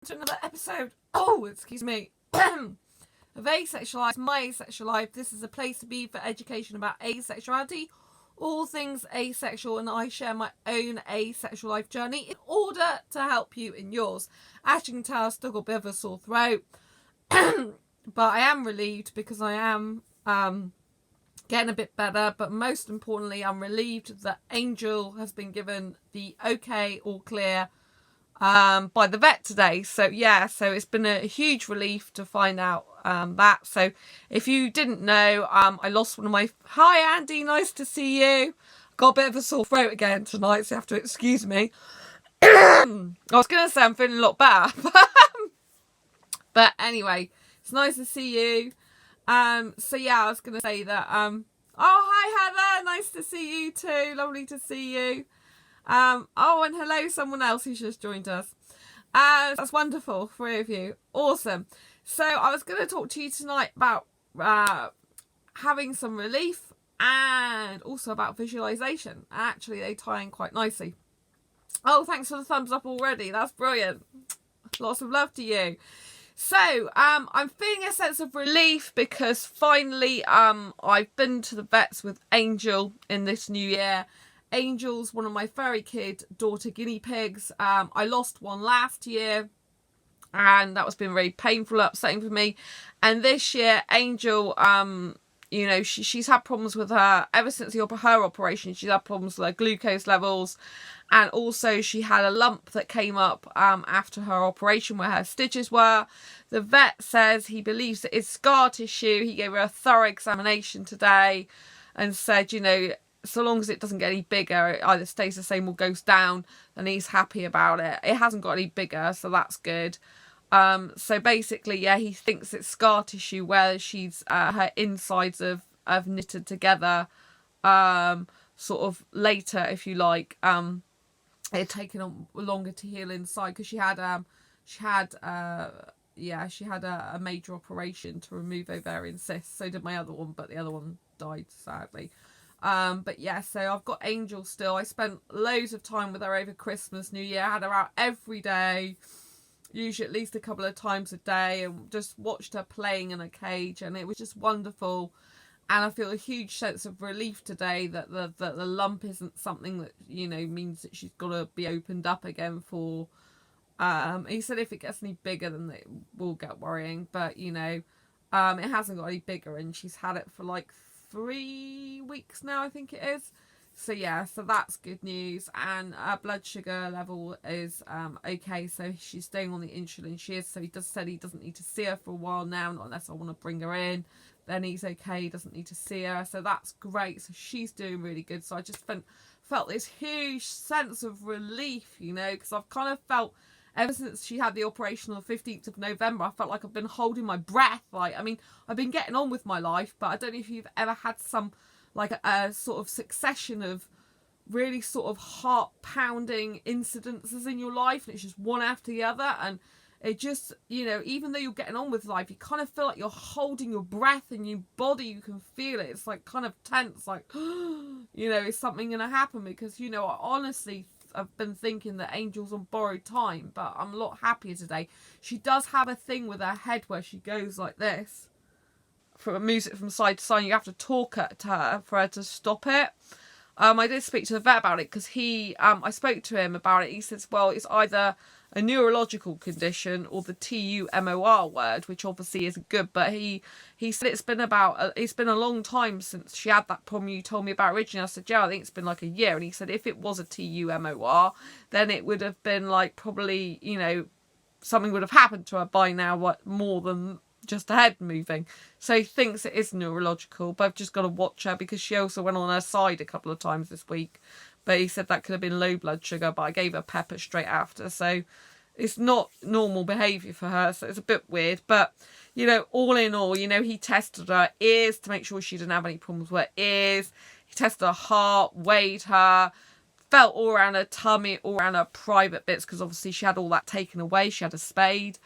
to another episode, excuse me, of Asexualized, my asexual life. This is a place to be for education about asexuality, all things asexual, and I share my own asexual life journey in order to help you in yours. As you can tell, I've still got a bit of a sore throat, but I am relieved because I am getting a bit better, but most importantly, I'm relieved that Angel has been given the okay, all clear by the vet today. So yeah, so it's been a huge relief to find out that. So if you didn't know, I lost one of my... Hi Andy, nice to see you. Got a bit of a sore throat again tonight, so you have to excuse me. I was going to say I'm feeling a lot better. But anyway, it's nice to see you. So yeah, I was going to say that, oh, hi Heather, nice to see you too. Lovely to see you. Oh, and hello, someone else who's just joined us. That's wonderful, 3 of you. Awesome. So I was going to talk to you tonight about having some relief and also about visualization. Actually, they tie in quite nicely. Oh, thanks for the thumbs up already. That's brilliant. Lots of love to you. So, I'm feeling a sense of relief because finally, I've been to the vets with Angel in this new year. Angel's one of my furry kid daughter guinea pigs. I lost one last year and that was been very painful, upsetting for me. And this year, Angel, you know, she's had problems with her, ever since her operation, she's had problems with her glucose levels. And also she had a lump that came up after her operation where her stitches were. The vet says he believes it is scar tissue. He gave her a thorough examination today and said, you know, so long as it doesn't get any bigger, it either stays the same or goes down, then he's happy about it. It hasn't got any bigger, so that's good. So basically, yeah, he thinks it's scar tissue where she's her insides have knitted together sort of later, if you like. It had taken longer to heal inside because she had a major operation to remove ovarian cysts. So did my other one, but the other one died sadly. But yeah, so I've got Angel still. I spent loads of time with her over Christmas, New Year. I had her out every day, usually at least a couple of times a day, and just watched her playing in a cage, and it was just wonderful. And I feel a huge sense of relief today that the lump isn't something that, you know, means that she's got to be opened up again for. He said if it gets any bigger, then it will get worrying. But, you know, it hasn't got any bigger, and she's had it for like 3 weeks now, I think it is. So yeah, so that's good news. And her blood sugar level is okay, so she's staying on the insulin she is. So he said he doesn't need to see her for a while now, not unless I want to bring her in. Then he's okay, he doesn't need to see her, so that's great. So she's doing really good. So I just felt this huge sense of relief, you know, because I've kind of felt ever since she had the operation on the 15th of November, I felt like I've been holding my breath. Like, I mean, I've been getting on with my life, but I don't know if you've ever had some, like, a sort of succession of really sort of heart-pounding incidences in your life, and it's just one after the other, and it just, you know, even though you're getting on with life, you kind of feel like you're holding your breath in your body. You can feel it. It's like kind of tense, like, you know, is something going to happen? Because, you know, I honestly, I've been thinking that Angel's on borrowed time, but I'm a lot happier today. She does have a thing with her head where she goes like this, moves it from side to side. You have to talk to her for her to stop it. I did speak to the vet about it because I spoke to him about it. He says, well, it's either a neurological condition or the TUMOR word, which obviously isn't good. But he said it's been a long time since she had that problem you told me about originally. I said, yeah, I think it's been like a year. And he said if it was a TUMOR, then it would have been like probably, you know, something would have happened to her by now, more than just her head moving. So he thinks it is neurological, but I've just got to watch her because she also went on her side a couple of times this week. But he said that could have been low blood sugar, but I gave her pepper straight after. So it's not normal behaviour for her. So it's a bit weird. But, you know, all in all, you know, he tested her ears to make sure she didn't have any problems with her ears. He tested her heart, weighed her, felt all around her tummy, all around her private bits, because obviously she had all that taken away. She had a spade.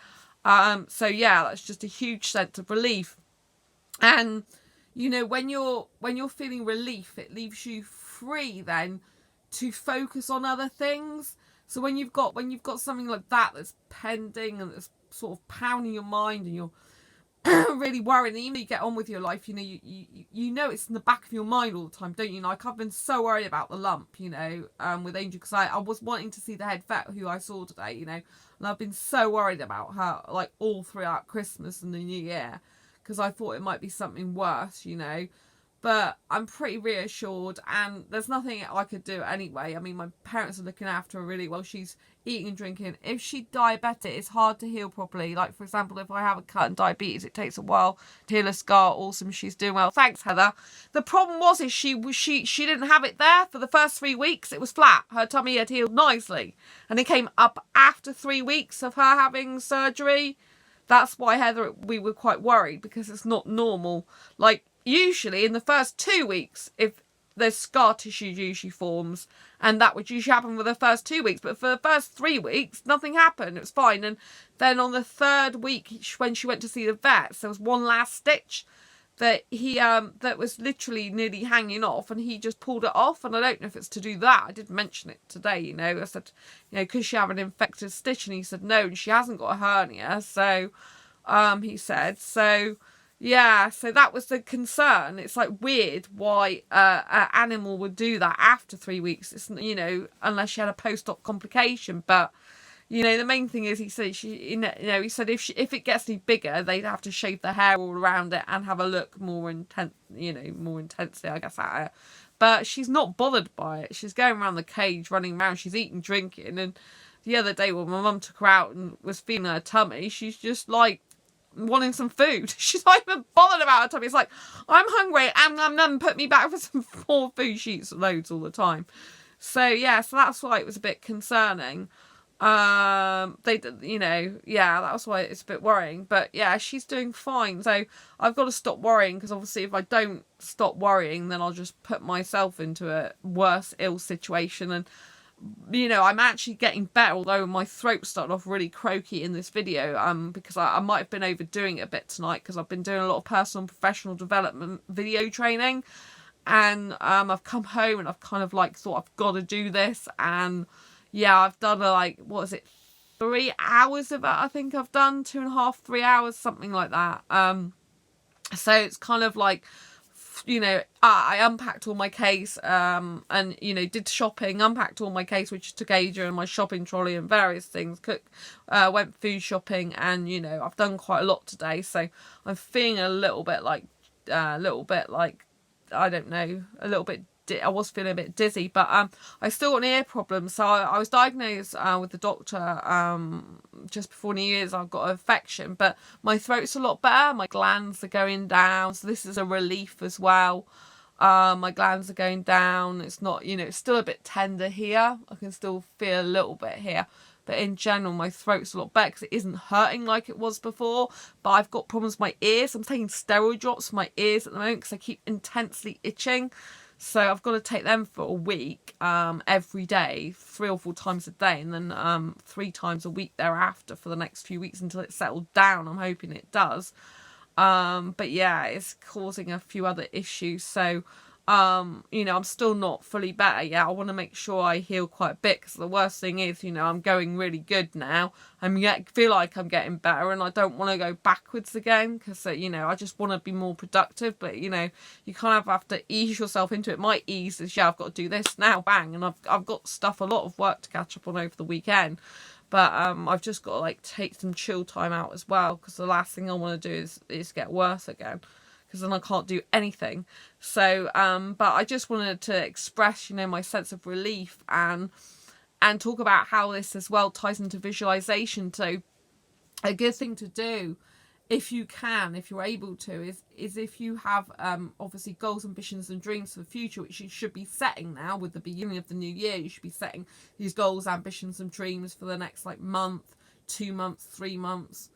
So yeah, that's just a huge sense of relief. And, you know, when you're feeling relief, it leaves you free then to focus on other things. So when you've got something like that that's pending and that's sort of pounding your mind, and you're really worried, and even though you get on with your life, you know, you know it's in the back of your mind all the time, don't you? Like, I've been so worried about the lump, you know, with Angel, because I was wanting to see the head vet who I saw today, you know, and I've been so worried about her, like, all throughout Christmas and the New Year, because I thought it might be something worse, you know. But I'm pretty reassured, and there's nothing I could do anyway. I mean, my parents are looking after her really well. She's eating and drinking. If she's diabetic, it's hard to heal properly. Like, for example, if I have a cut and diabetes, it takes a while to heal a scar. Awesome, she's doing well. Thanks, Heather. The problem was she didn't have it there for the first 3 weeks. It was flat. Her tummy had healed nicely, and it came up after 3 weeks of her having surgery. That's why, Heather, we were quite worried, because it's not normal. Like, usually in the first 2 weeks, if there's scar tissue usually forms, and that would usually happen for the first 2 weeks, but for the first 3 weeks nothing happened, it was fine. And then on the 3rd week, when she went to see the vets, there was one last stitch that he that was literally nearly hanging off, and he just pulled it off. And I don't know if it's to do that. I did mention it today, you know. I said, you know, could she have an infected stitch? And he said no, and she hasn't got a hernia. So he said, so yeah, so that was the concern. It's like weird why an animal would do that after 3 weeks. It's, you know, unless she had a post-op complication. But, you know, the main thing is, he said, he said if it gets any bigger, they'd have to shave the hair all around it and have a look more intense, you know, more intensely, I guess, at her. But she's not bothered by it. She's going around the cage, running around. She's eating, drinking. And the other day when my mum took her out and was feeling her tummy, she's just like wanting some food. She's not even bothered about her tummy. It's like, I'm hungry, and put me back for some more food. She eats loads all the time. So yeah, so that's why it was a bit concerning. They, you know, yeah, that's why it's a bit worrying. But yeah, she's doing fine. So I've got to stop worrying, because obviously if I don't stop worrying, then I'll just put myself into a worse ill situation. And, you know, I'm actually getting better, although my throat started off really croaky in this video, because I might have been overdoing it a bit tonight, because I've been doing a lot of personal and professional development video training. And I've come home and I've kind of like thought, I've got to do this. And yeah, I've done like, what is it, 3 hours of it, I think I've done, 2.5, 3 hours, something like that. So it's kind of like, you know, I unpacked all my case, and, you know, did shopping, unpacked all my case, which took Asia and my shopping trolley and various things, went food shopping, and, you know, I've done quite a lot today. So I'm feeling a little bit like, I don't know, I was feeling a bit dizzy, but I still got an ear problem. So I was diagnosed with the doctor just before New Year's. I've got an infection, but my throat's a lot better. My glands are going down, so this is a relief as well. My glands are going down. It's not, you know, it's still a bit tender here. I can still feel a little bit here. But in general, my throat's a lot better, because it isn't hurting like it was before. But I've got problems with my ears. I'm taking steroid drops for my ears at the moment, because I keep intensely itching. So I've got to take them for a week, every day, 3 or 4 times a day, and then 3 times a week thereafter for the next few weeks until it's settled down. I'm hoping it does. But yeah, it's causing a few other issues. So, you know, I'm still not fully better yet. I want to make sure I heal quite a bit, because the worst thing is, you know, I'm going really good now. Feel like I'm getting better, and I don't want to go backwards again, because, you know, I just want to be more productive. But, you know, you kind of have to ease yourself into it. My ease is, yeah, I've got to do this now, bang, and I've got a lot of work to catch up on over the weekend. But I've just got to like take some chill time out as well, because the last thing I want to do is get worse again, because then I can't do anything. So but I just wanted to express, you know, my sense of relief, and talk about how this as well ties into visualization. So a good thing to do, if you can, if you're able to, is if you have obviously goals, ambitions and dreams for the future, which you should be setting now with the beginning of the new year. You should be setting these goals, ambitions and dreams for the next like month, 2 months, 3 months,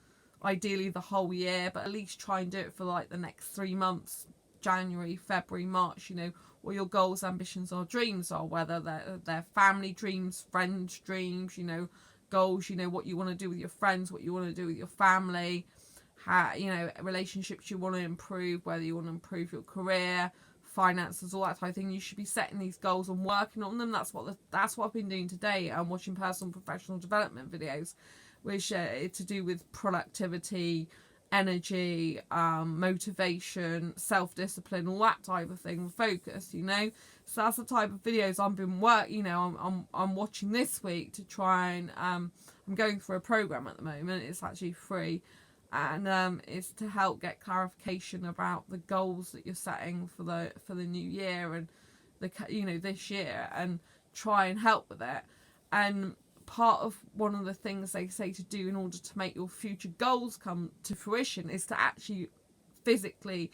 ideally the whole year, but at least try and do it for like the next 3 months, January, February, March, you know, what your goals, ambitions or dreams are, whether they're family dreams, friends dreams, you know, goals, you know, what you want to do with your friends, what you want to do with your family, how, you know, relationships you want to improve, whether you want to improve your career, finances, all that type of thing, you should be setting these goals and working on them. That's what I've been doing today. I'm watching personal and professional development videos, which are to do with productivity, energy, motivation, self-discipline, all that type of thing, focus, you know. So that's the type of videos I've been I'm watching this week to try and I'm going through a program at the moment. It's actually free, and it's to help get clarification about the goals that you're setting for the new year and this year, and try and help with it. And part of one of the things they say to do in order to make your future goals come to fruition is to actually physically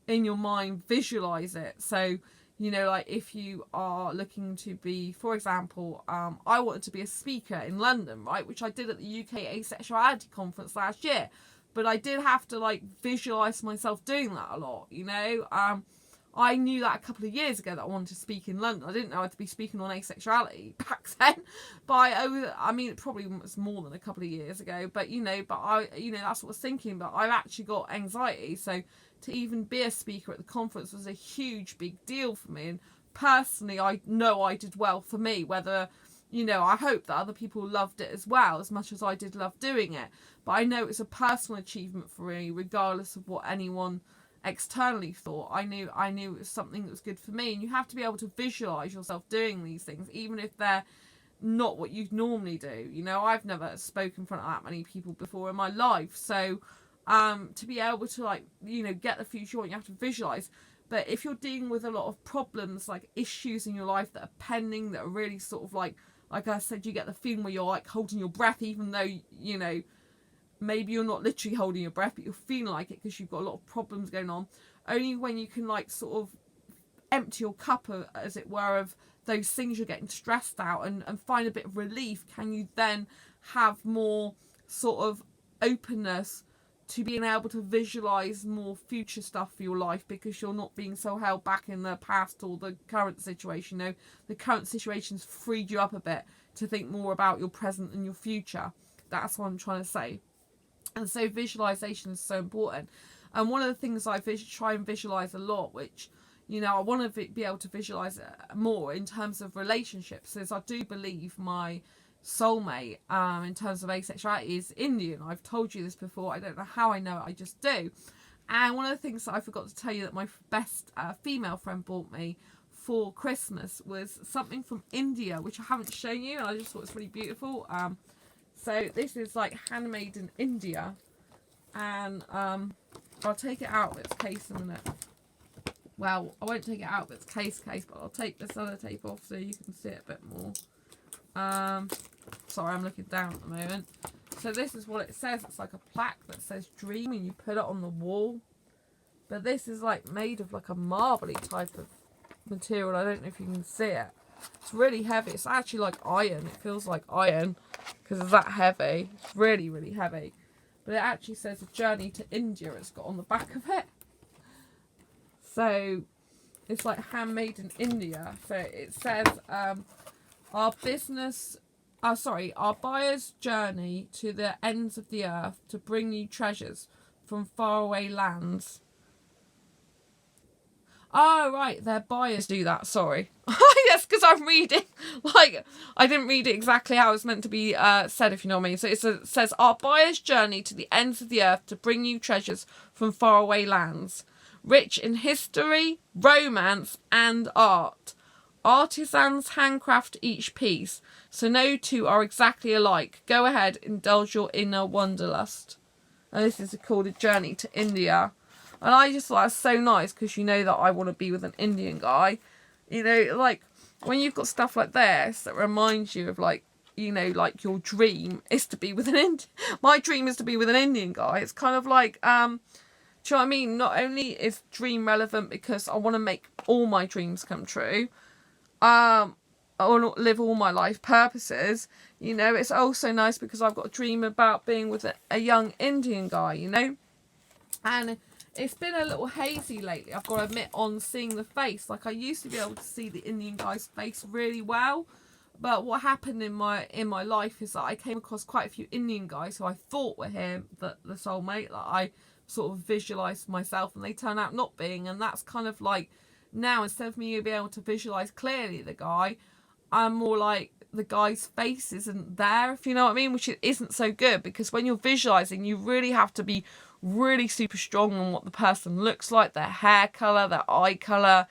in your mind visualize it. So like if you are looking to be, for example, I wanted to be a speaker in London, right, which I did at the UK Asexuality conference last year, but I did have to visualize myself doing that a lot. I knew that a couple of years ago that I wanted to speak in London. I didn't know I'd be speaking on asexuality back then, but it probably was more than a couple of years ago. But that's what I was thinking. But I've actually got anxiety, so to even be a speaker at the conference was a huge, big deal for me. And personally, I know I did well for me. Whether I hope that other people loved it as well, as much as I did love doing it. But I know it's a personal achievement for me, regardless of what anyone externally thought. I knew it was something that was good for me. And you have to be able to visualize yourself doing these things, even if they're not what you normally do. I've never spoken in front of that many people before in my life, so to be able to get the future you have to visualize. But if you're dealing with a lot of problems, like issues in your life that are pending, that are really sort of like I said, you get the feeling where you're holding your breath, even though maybe you're not literally holding your breath, but you're feeling like it because you've got a lot of problems going on. Only when you can sort of empty your cup, as it were, of those things you're getting stressed out and find a bit of relief, can you then have more sort of openness to being able to visualize more future stuff for your life, because you're not being so held back in the past or the current situation. The current situation's freed you up a bit to think more about your present and your future. That's what I'm trying to say. And so visualization is so important. And one of the things I try and visualize a lot, which I want to be able to visualize more in terms of relationships, is I do believe my soulmate in terms of asexuality is Indian. I've told you this before. I don't know how I know it, I just do. And one of the things that I forgot to tell you that my best female friend bought me for Christmas was something from India, which I haven't shown you, and I just thought it's really beautiful. So this is handmade in India, and I'll take it out of its case in a minute. Well, I won't take it out of its case, but I'll take this other tape off so you can see it a bit more. Sorry, I'm looking down at the moment. So this is what it says. It's like a plaque that says dream, and you put it on the wall. But this is made of a marbly type of material. I don't know if you can see it. It's really heavy. It's actually like iron. It feels like iron because it's that heavy. It's really, really heavy. But it actually says a journey to India. It's got on the back of it. So it's handmade in India. So it says our buyer's journey to the ends of the earth to bring you treasures from faraway lands. Oh, right, their buyers do that, sorry. Yes, because I'm reading, I didn't read it exactly how it's meant to be said, if you know what I mean. So it says, our buyer's journey to the ends of the earth to bring you treasures from faraway lands, rich in history, romance, and art. Artisans handcraft each piece, so no two are exactly alike. Go ahead, indulge your inner wanderlust. And this is called A Journey to India. And I just thought that's so nice, because that I want to be with an Indian guy. When you've got stuff like this that reminds you of your dream is to be with an Indian. My dream is to be with an Indian guy. It's kind of do you know what I mean? Not only is dream relevant because I want to make all my dreams come true, I want to live all my life purposes, it's also nice because I've got a dream about being with a young Indian guy, and it's been a little hazy lately, I've got to admit, on seeing the face. I used to be able to see the Indian guy's face really well, but what happened in my life is that I came across quite a few Indian guys who I thought were him, the soulmate, I sort of visualised myself, and they turn out not being, and that's kind of Now, instead of me being able to visualize clearly the guy, I'm more like the guy's face isn't there, if you know what I mean, which isn't so good, because when you're visualizing, you really have to be really super strong on what the person looks like, their hair color, their eye color,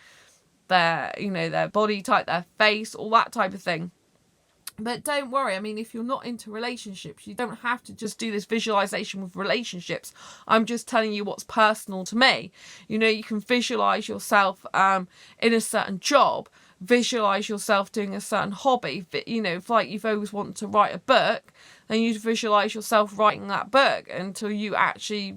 their, you know, their body type, their face, all that type of thing. But don't worry, I mean, if you're not into relationships, you don't have to just do this visualization with relationships. I'm just telling you what's personal to me. You know, you can visualize yourself in a certain job, visualize yourself doing a certain hobby. You know, if like you've always wanted to write a book, then you'd visualize yourself writing that book until you actually,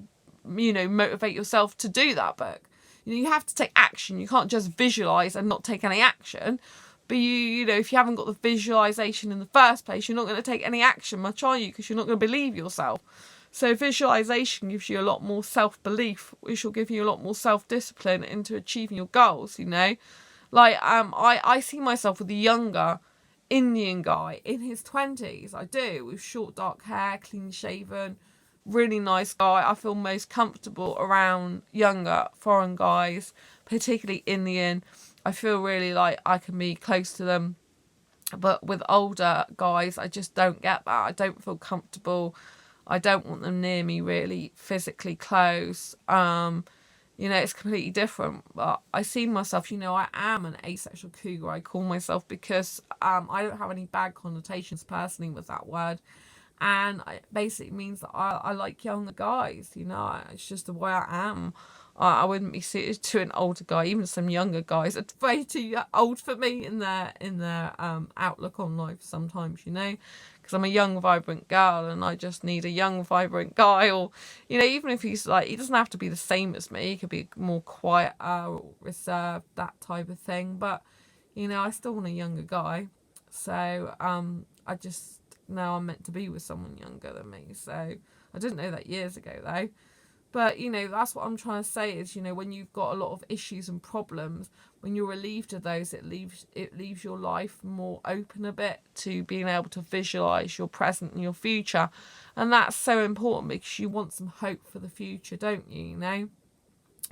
you know, motivate yourself to do that book. You know, you have to take action. You can't just visualize and not take any action. But you know, if you haven't got the visualization in the first place, you're not going to take any action much, are you? Because you're not going to believe yourself. So visualization gives you a lot more self-belief, which will give you a lot more self-discipline into achieving your goals, you know. Like, I see myself with a younger Indian guy in his 20s. I do, with short dark hair, clean shaven, really nice guy. I feel most comfortable around younger foreign guys, particularly Indian. I feel really like I can be close to them. But with older guys, I just don't get that. I don't feel comfortable. I don't want them near me really physically close. You know, it's completely different. But I see myself, you know, I am an asexual cougar, I call myself, because I don't have any bad connotations personally with that word. And it basically means that I like younger guys, you know, it's just the way I am. I wouldn't be suited to an older guy. Even some younger guys are way too old for me in their outlook on life sometimes, you know, because I'm a young, vibrant girl and I just need a young, vibrant guy. Or, you know, even if he's like, he doesn't have to be the same as me. He could be more quiet, reserved, that type of thing. But, you know, I still want a younger guy. So I just know I'm meant to be with someone younger than me. So I didn't know that years ago though. But, you know, that's what I'm trying to say is, you know, when you've got a lot of issues and problems, when you're relieved of those, it leaves your life more open a bit to being able to visualise your present and your future. And that's so important because you want some hope for the future, don't you, you know?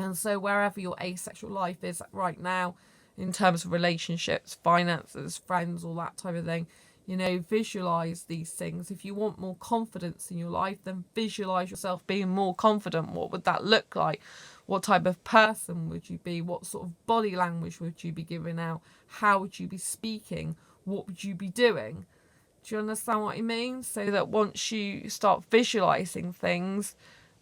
And so wherever your asexual life is right now, in terms of relationships, finances, friends, all that type of thing, you know, visualize these things. If you want more confidence in your life, then visualize yourself being more confident. What would that look like? What type of person would you be? What sort of body language would you be giving out? How would you be speaking? What would you be doing? Do you understand what I mean? So that once you start visualizing things,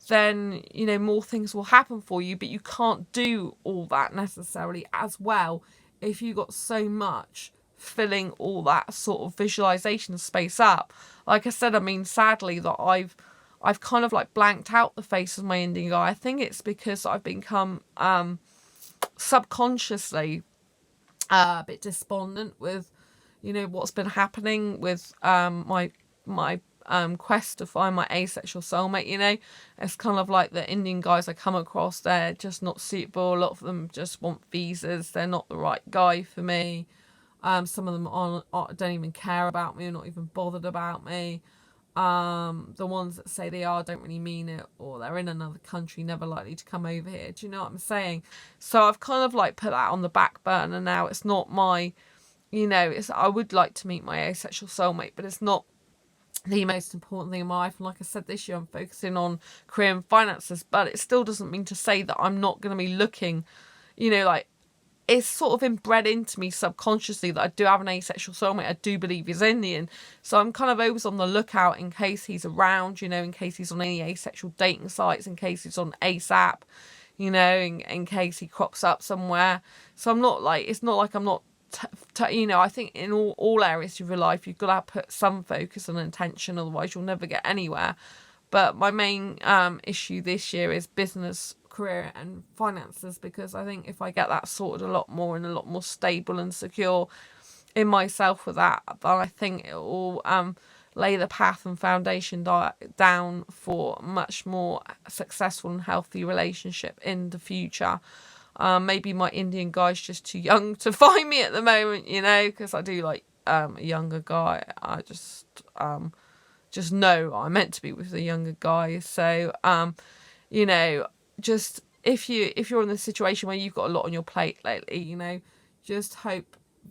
then, you know, more things will happen for you. But you can't do all that necessarily as well if you got so much filling all that sort of visualization space up. Like I said, I mean, sadly that I've kind of like blanked out the face of my Indian guy. I think it's because I've become subconsciously a bit despondent with, you know, what's been happening with my quest to find my asexual soulmate. You know, it's kind of like the Indian guys I come across, they're just not suitable. A lot of them just want visas. They're not the right guy for me. Some of them don't even care about me, or not even bothered about me. The ones that say they are don't really mean it, or they're in another country, never likely to come over here. Do you know what I'm saying? So I've kind of like put that on the back burner now. It's not my, you know, I would like to meet my asexual soulmate, but it's not the most important thing in my life. And like I said, this year I'm focusing on career and finances, but it still doesn't mean to say that I'm not going to be looking, you know, like, it's sort of inbred into me subconsciously that I do have an asexual soulmate. I do believe he's Indian. So I'm kind of always on the lookout in case he's around, you know, in case he's on any asexual dating sites, in case he's on ASAP, you know, in case he crops up somewhere. So I'm not like, it's not like I'm not, you know, I think in all areas of your life, you've got to put some focus and intention, otherwise you'll never get anywhere. But my main issue this year is business, career and finances, because I think if I get that sorted a lot more and a lot more stable and secure in myself with that, then I think it will lay the path and foundation down for a much more successful and healthy relationship in the future. Maybe my Indian guy's just too young to find me at the moment, you know, because I do like a younger guy. I just know I'm meant to be with a younger guy. So, you know, just if you're in the situation where you've got a lot on your plate lately, you know,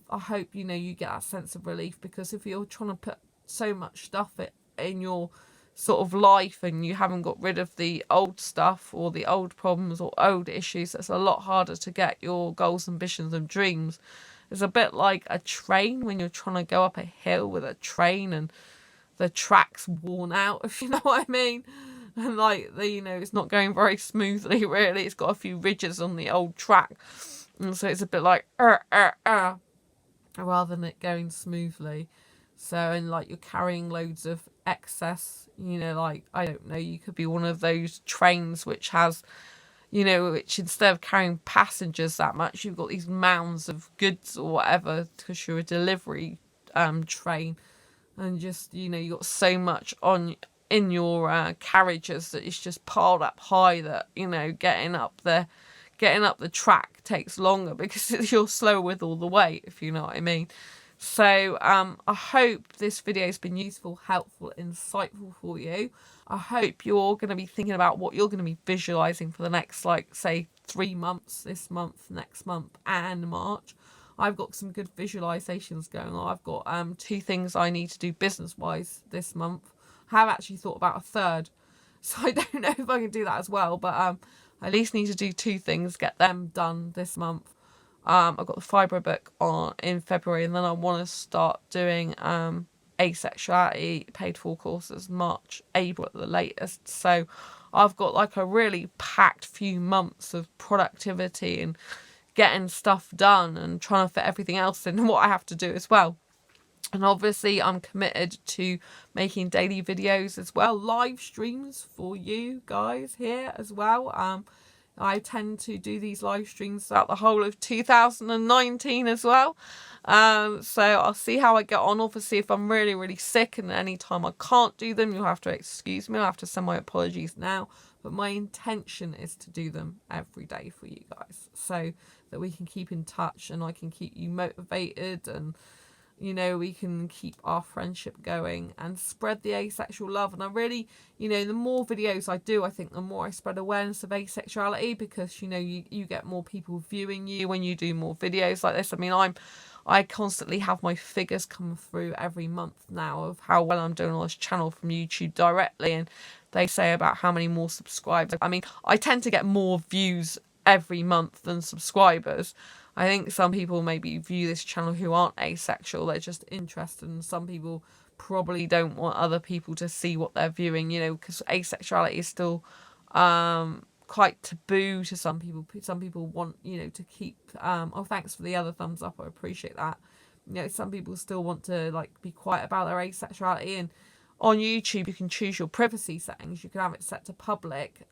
I hope, you know, you get that sense of relief, because if you're trying to put so much stuff in your sort of life and you haven't got rid of the old stuff or the old problems or old issues, it's a lot harder to get your goals, ambitions and dreams. It's a bit like a train when you're trying to go up a hill with a train and the track's worn out, if you know what I mean. And like you know, it's not going very smoothly really. It's got a few ridges on the old track. And so it's a bit like rather than it going smoothly. So, and like you're carrying loads of excess, you know, like, I don't know, you could be one of those trains which has, you know, which instead of carrying passengers that much, you've got these mounds of goods or whatever, because you're a delivery train. And just, you know, you got so much on in your carriages that it's just piled up high that, you know, getting up the track takes longer because you're slow with all the weight, if you know what I mean. So I hope this video has been useful, helpful, insightful for you. I hope you're going to be thinking about what you're going to be visualizing for the next, like, say, 3 months, this month, next month and March. I've got some good visualizations going on. I've got 2 things I need to do business-wise this month. I have actually thought about a third, so I don't know if I can do that as well. But I at least need to do 2 things, get them done this month. I've got the fibro book in February, and then I want to start doing asexuality paid for courses March, April at the latest. So I've got like a really packed few months of productivity and getting stuff done and trying to fit everything else in what I have to do as well. And obviously I'm committed to making daily videos as well, live streams for you guys here as well. I tend to do these live streams throughout the whole of 2019 as well. So I'll see how I get on. Obviously, if I'm really, really sick and any time I can't do them, you'll have to excuse me. I'll have to send my apologies now. But my intention is to do them every day for you guys, so that we can keep in touch and I can keep you motivated, and, you know, we can keep our friendship going and spread the asexual love. And I really, you know, the more videos I do, I think the more I spread awareness of asexuality, because, you know, you get more people viewing you when you do more videos like this. I mean, I constantly have my figures come through every month now of how well I'm doing on this channel from YouTube directly, and they say about how many more subscribers. I mean, I tend to get more views every month than subscribers. I think some people maybe view this channel who aren't asexual, they're just interested, and some people probably don't want other people to see what they're viewing, you know, because asexuality is still quite taboo to some people. Some people want, you know, to keep oh, thanks for the other thumbs up, I appreciate that. You know, some people still want to, like, be quiet about their asexuality. And on YouTube you can choose your privacy settings. You can have it set to public,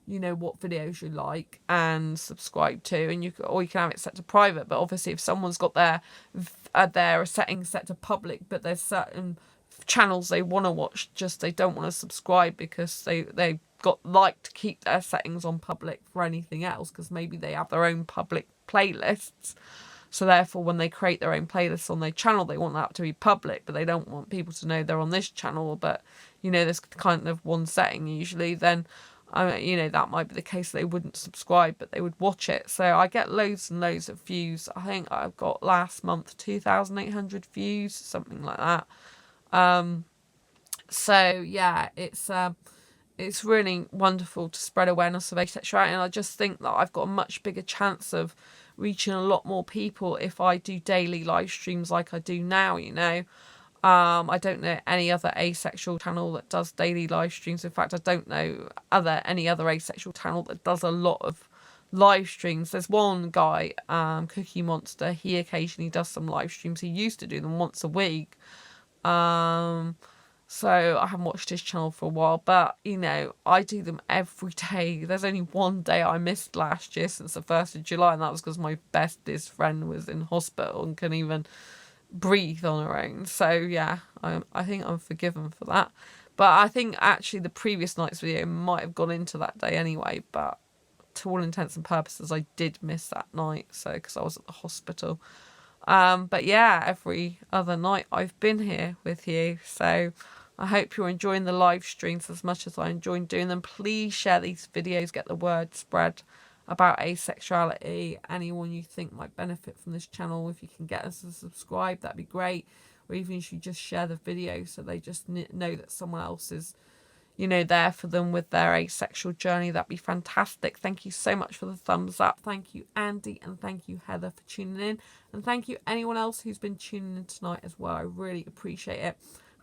you know, what videos you like and subscribe to, and you can have it set to private. But obviously if someone's got their settings set to public, but there's certain channels they want to watch, just they don't want to subscribe because they've got like to keep their settings on public for anything else, because maybe they have their own public playlists. So therefore, when they create their own playlists on their channel, they want that to be public, but they don't want people to know they're on this channel. But, you know, there's kind of one setting usually. Then, you know, that might be the case. They wouldn't subscribe, but they would watch it. So I get loads and loads of views. I think I've got last month 2,800 views, something like that. So yeah, it's really wonderful to spread awareness of asexuality, and I just think that I've got a much bigger chance of reaching a lot more people if I do daily live streams like I do now, you know. I don't know any other asexual channel that does daily live streams. In fact, I don't know any other asexual channel that does a lot of live streams. There's one guy, Cookie Monster, he occasionally does some live streams. He used to do them once a week. So I haven't watched his channel for a while, but, you know, I do them every day. There's only one day I missed last year since the 1st of July, and that was because my bestest friend was in hospital and couldn't even breathe on her own. So yeah, I think I'm forgiven for that. But I think actually the previous night's video might have gone into that day anyway, but to all intents and purposes I did miss that night, so because I was at the hospital. But yeah, every other night I've been here with you, so I hope you're enjoying the live streams as much as I enjoy doing them. Please share these videos, get the word spread about asexuality. Anyone you think might benefit from this channel, if you can get us to subscribe, that'd be great. Or even if you just share the video so they just know that someone else is, you know, there for them with their asexual journey, that'd be fantastic. Thank you so much for the thumbs up. Thank you, Andy, and thank you, Heather, for tuning in. And thank you anyone else who's been tuning in tonight as well. I really appreciate it.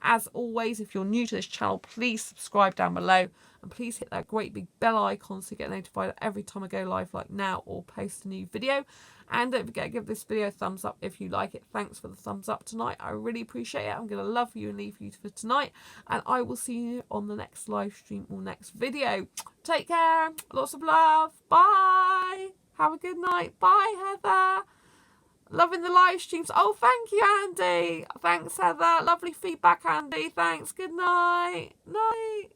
As always, if you're new to this channel, please subscribe down below and please hit that great big bell icon so you get notified every time I go live like now or post a new video. And don't forget to give this video a thumbs up if you like it. Thanks for the thumbs up tonight. I really appreciate it. I'm going to love you and leave you for tonight. And I will see you on the next live stream or next video. Take care. Lots of love. Bye. Have a good night. Bye, Heather. Loving the live streams. Oh, thank you, Andy. Thanks, Heather. Lovely feedback, Andy. Thanks. Good night. Night.